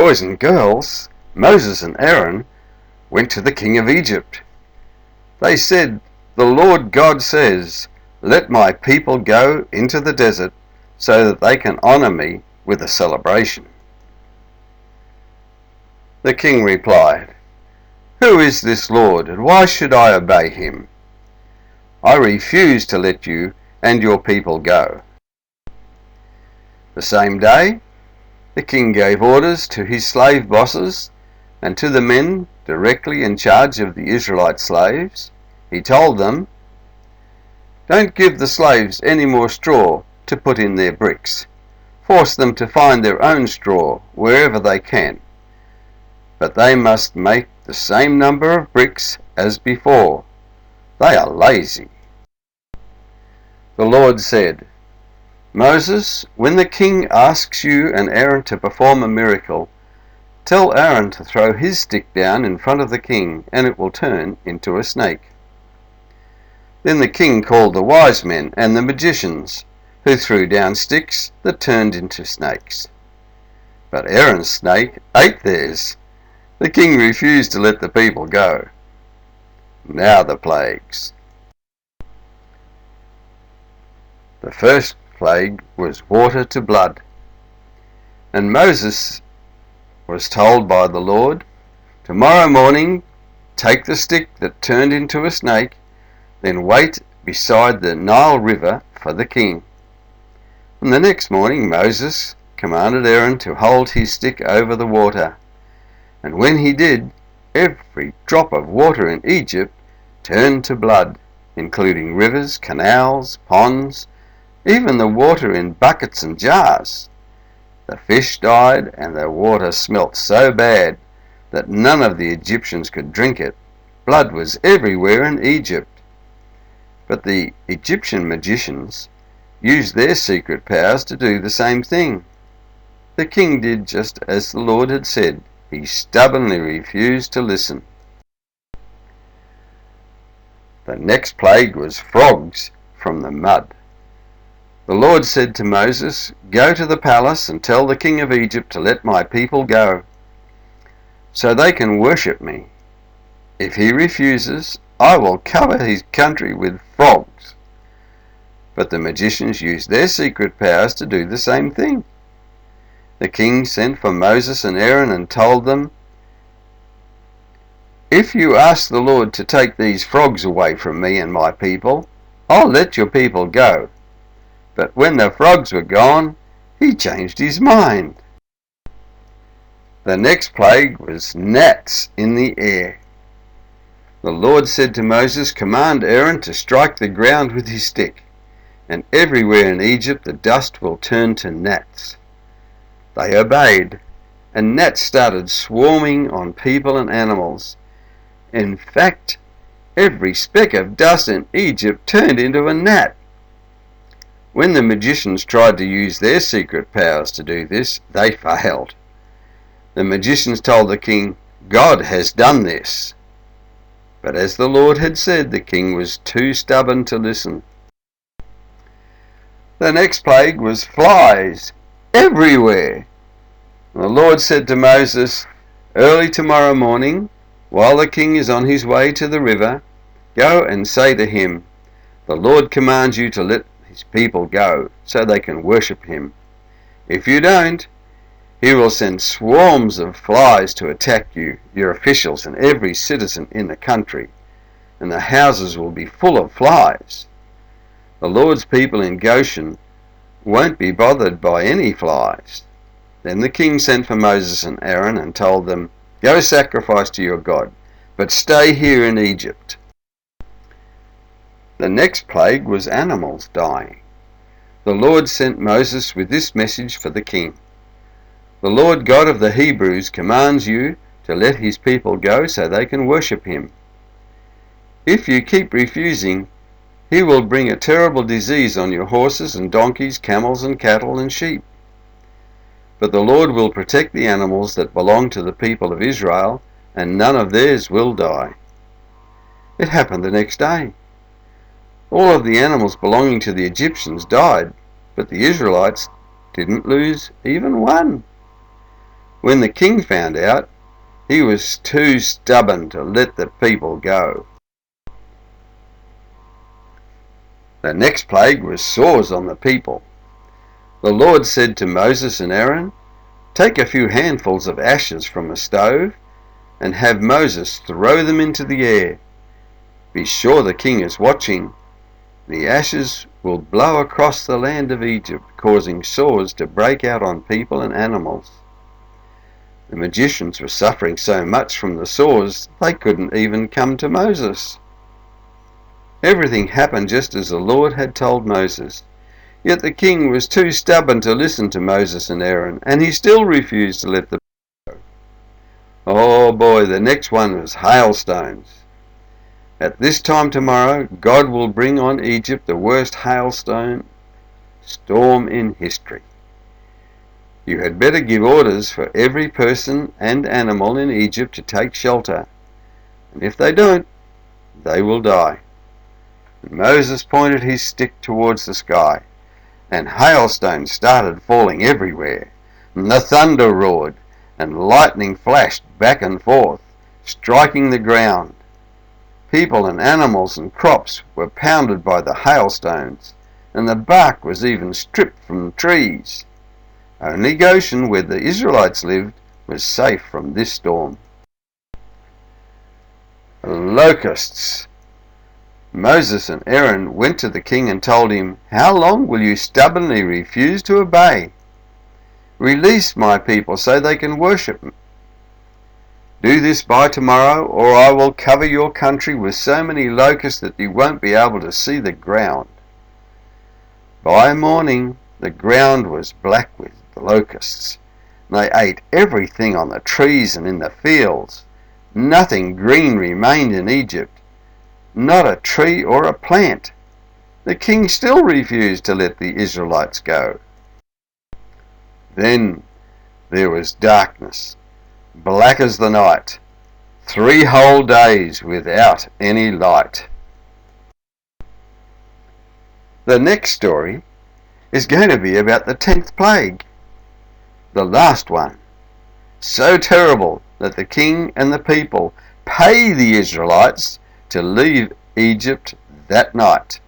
boys and girls, Moses and Aaron went to the king of Egypt. They said, "The Lord God says, 'Let my people go into the desert so that they can honor me with a celebration.'" The king replied, "Who is this Lord, and why should I obey him? I refuse to let you and your people go." The same day, the king gave orders to his slave bosses and to the men directly in charge of the Israelite slaves. He told them, "Don't give the slaves any more straw to put in their bricks. Force them to find their own straw wherever they can. But they must make the same number of bricks as before. They are lazy." The Lord said, "Moses, when the king asks you and Aaron to perform a miracle, tell Aaron to throw his stick down in front of the king, and it will turn into a snake." Then the king called the wise men and the magicians, who threw down sticks that turned into snakes. But Aaron's snake ate theirs. The king refused to let the people go. Now the plagues. The first plague was water to blood. And Moses was told by the Lord, "Tomorrow morning take the stick that turned into a snake, then wait beside the Nile River for the king." And the next morning Moses commanded Aaron to hold his stick over the water. And when he did, every drop of water in Egypt turned to blood, including rivers, canals, ponds, even the water in buckets and jars. The fish died, and the water smelt so bad that none of the Egyptians could drink it. Blood was everywhere in Egypt. But the Egyptian magicians used their secret powers to do the same thing. The king did just as the Lord had said. He stubbornly refused to listen. The next plague was frogs from the mud. The Lord said to Moses, "Go to the palace and tell the king of Egypt to let my people go, so they can worship me. If he refuses, I will cover his country with frogs." But the magicians used their secret powers to do the same thing. The king sent for Moses and Aaron and told them, "If you ask the Lord to take these frogs away from me and my people, I'll let your people go." But when the frogs were gone, he changed his mind. The next plague was gnats in the air. The Lord said to Moses, "Command Aaron to strike the ground with his stick, and everywhere in Egypt the dust will turn to gnats." They obeyed, and gnats started swarming on people and animals. In fact, every speck of dust in Egypt turned into a gnat. When the magicians tried to use their secret powers to do this, they failed. The magicians told the king, "God has done this." But as the Lord had said, the king was too stubborn to listen. The next plague was flies everywhere. The Lord said to Moses, "Early tomorrow morning, while the king is on his way to the river, go and say to him, 'The Lord commands you to let his people go, so they can worship him. If you don't, he will send swarms of flies to attack you, your officials, and every citizen in the country, and the houses will be full of flies. The Lord's people in Goshen won't be bothered by any flies." Then the king sent for Moses and Aaron and told them, "Go sacrifice to your God, but stay here in Egypt." The next plague was animals dying. The Lord sent Moses with this message for the king. "The Lord God of the Hebrews commands you to let his people go so they can worship him. If you keep refusing, he will bring a terrible disease on your horses and donkeys, camels and cattle and sheep. But the Lord will protect the animals that belong to the people of Israel, and none of theirs will die." It happened the next day. All of the animals belonging to the Egyptians died, but the Israelites didn't lose even one. When the king found out, he was too stubborn to let the people go. The next plague was sores on the people. The Lord said to Moses and Aaron, "Take a few handfuls of ashes from a stove and have Moses throw them into the air. Be sure the king is watching. The ashes will blow across the land of Egypt, causing sores to break out on people and animals." The magicians were suffering so much from the sores they couldn't even come to Moses. Everything happened just as the Lord had told Moses. Yet the king was too stubborn to listen to Moses and Aaron, and he still refused to let them go. Oh boy, the next one was hailstones. At this time tomorrow, God will bring on Egypt the worst hailstone storm in history. You had better give orders for every person and animal in Egypt to take shelter, and if they don't, they will die. And Moses pointed his stick towards the sky, and hailstones started falling everywhere, and the thunder roared, and lightning flashed back and forth, striking the ground. People and animals and crops were pounded by the hailstones, and the bark was even stripped from the trees. Only Goshen, where the Israelites lived, was safe from this storm. Locusts. Moses and Aaron went to the king and told him, "How long will you stubbornly refuse to obey? Release my people so they can worship me. Do this by tomorrow, or I will cover your country with so many locusts that you won't be able to see the ground." By morning, the ground was black with the locusts. They ate everything on the trees and in the fields. Nothing green remained in Egypt, not a tree or a plant. The king still refused to let the Israelites go. Then there was darkness, black as the night, 3 whole days without any light. The next story is going to be about the 10th plague, the last one, so terrible that the king and the people pay the Israelites to leave Egypt that night.